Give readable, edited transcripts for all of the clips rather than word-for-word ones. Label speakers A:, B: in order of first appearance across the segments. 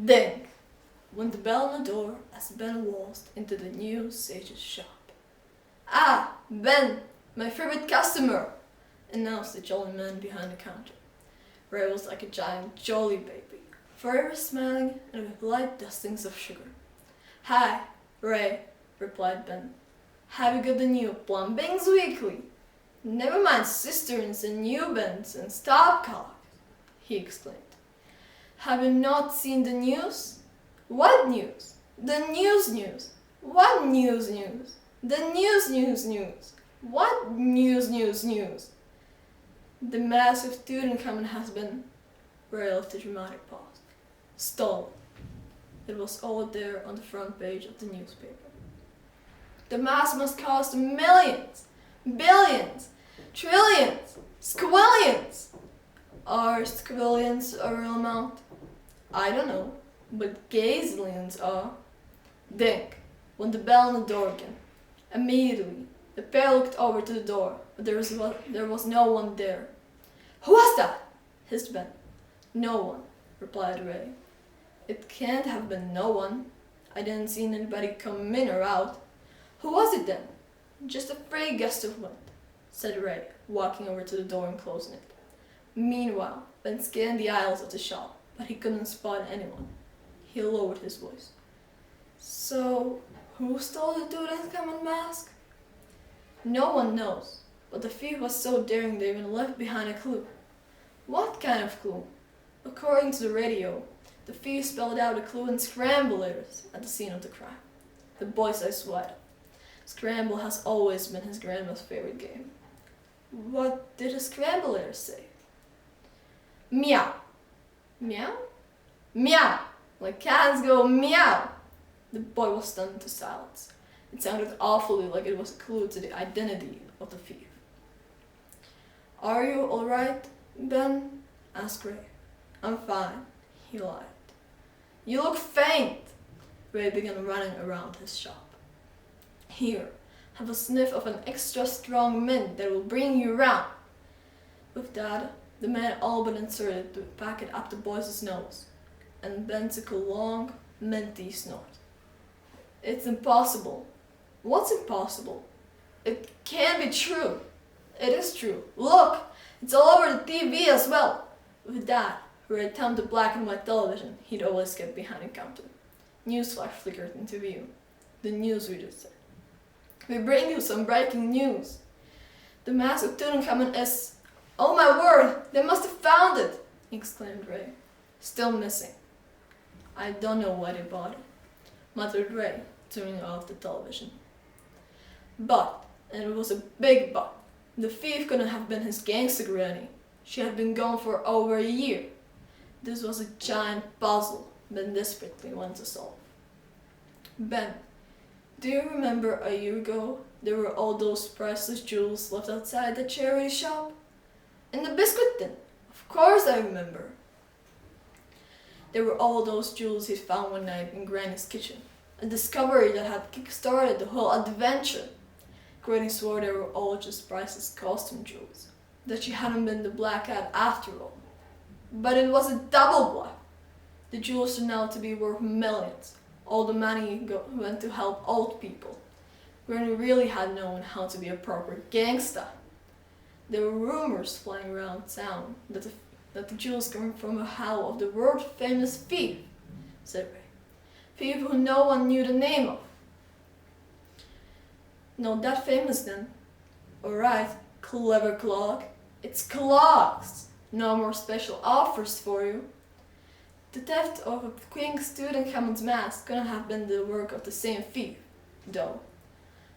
A: Ding! Went the bell on the door as Ben waltzed into the new sage's shop. "Ah, Ben, my favorite customer," announced the jolly man behind the counter. Ray was like a giant jolly baby, forever smiling and with light dustings of sugar. "Hi, Ray," replied Ben. "Have you got the new Plumbings Weekly? Never mind cisterns and new bends and stopcocks," he exclaimed. "Have you not seen the news?" "What news?" "The news. "What news? "The news. "What news? "The massive Tutankhamun has been," Ray left a dramatic pause, "stolen." It was all there on the front page of the newspaper. "The mask must cost millions, billions, trillions, squillions." Are squillions a real amount? I don't know, but gazillions are. Ding! Went the bell on the door again. Immediately, the pair looked over to the door, but there was no one there. "Who was that?" hissed Ben. "No one," replied Ray. "It can't have been no one. I didn't see anybody come in or out." "Who was it then?" "Just a free gust of wind," said Ray, walking over to the door and closing it. Meanwhile, Ben scanned the aisles of the shop, but he couldn't spot anyone. He lowered his voice. "So, who stole the Tutankhamun mask?" "No one knows, but the thief was so daring they even left behind a clue." "What kind of clue?" "According to the radio, the thief spelled out a clue in scramble letters at the scene of the crime." The boy's eyes widened. Scramble has always been his grandma's favorite game. "What did the scramble letters say?" "Meow." "Meow?" "Meow! Like cats go meow." The boy was stunned into silence. It sounded awfully like it was a clue to the identity of the thief. "Are you all right, Ben?" asked Ray. "I'm fine," he lied. "You look faint." Ray began running around his shop. "Here, have a sniff of an extra strong mint that will bring you round." With that, the man all but inserted the packet up the boy's nose, and Ben took a long, minty snort. "It's impossible." "What's impossible?" "It can't be true." "It is true. Look, it's all over the TV as well." With that, Ray thumbed the black and white television he'd always kept behind the counter. Newsflash flickered into view. The newsreader said, "We bring you some breaking news. The mask of Tutankhamun is—" "Oh my word, they must have found it!" exclaimed Ray. "Still missing." "I don't know why they bought it," muttered Ray, turning off the television. "But, and it was a big but, the thief couldn't have been his gangster granny. She had been gone for over a year." This was a giant puzzle Ben desperately wanted to solve. "Ben, do you remember a year ago there were all those priceless jewels left outside the charity shop? In the biscuit tin? Of course I remember." There were all those jewels he'd found one night in Granny's kitchen, a discovery that had kick-started the whole adventure. Granny swore they were all just priceless costume jewels, that she hadn't been the Black Cat after all. But it was a double bluff. The jewels turned out to be worth millions. All the money went to help old people. Granny really had known how to be a proper gangsta. There were rumors flying around town that the jewels came from a howl of the world-famous thief, said Ray. Thief who no one knew the name of. Not that famous then. Alright, clever clock. It's clocks. No more special offers for you. The theft of a King Tutankhamun's mask couldn't have been the work of the same thief, though.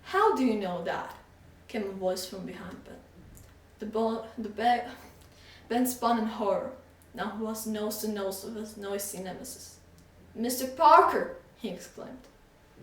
A: How do you know that? Came a voice from behind Ben. Ben spun in horror. Now he was nose to nose with his noisy nemesis. "Mr. Parker!" he exclaimed.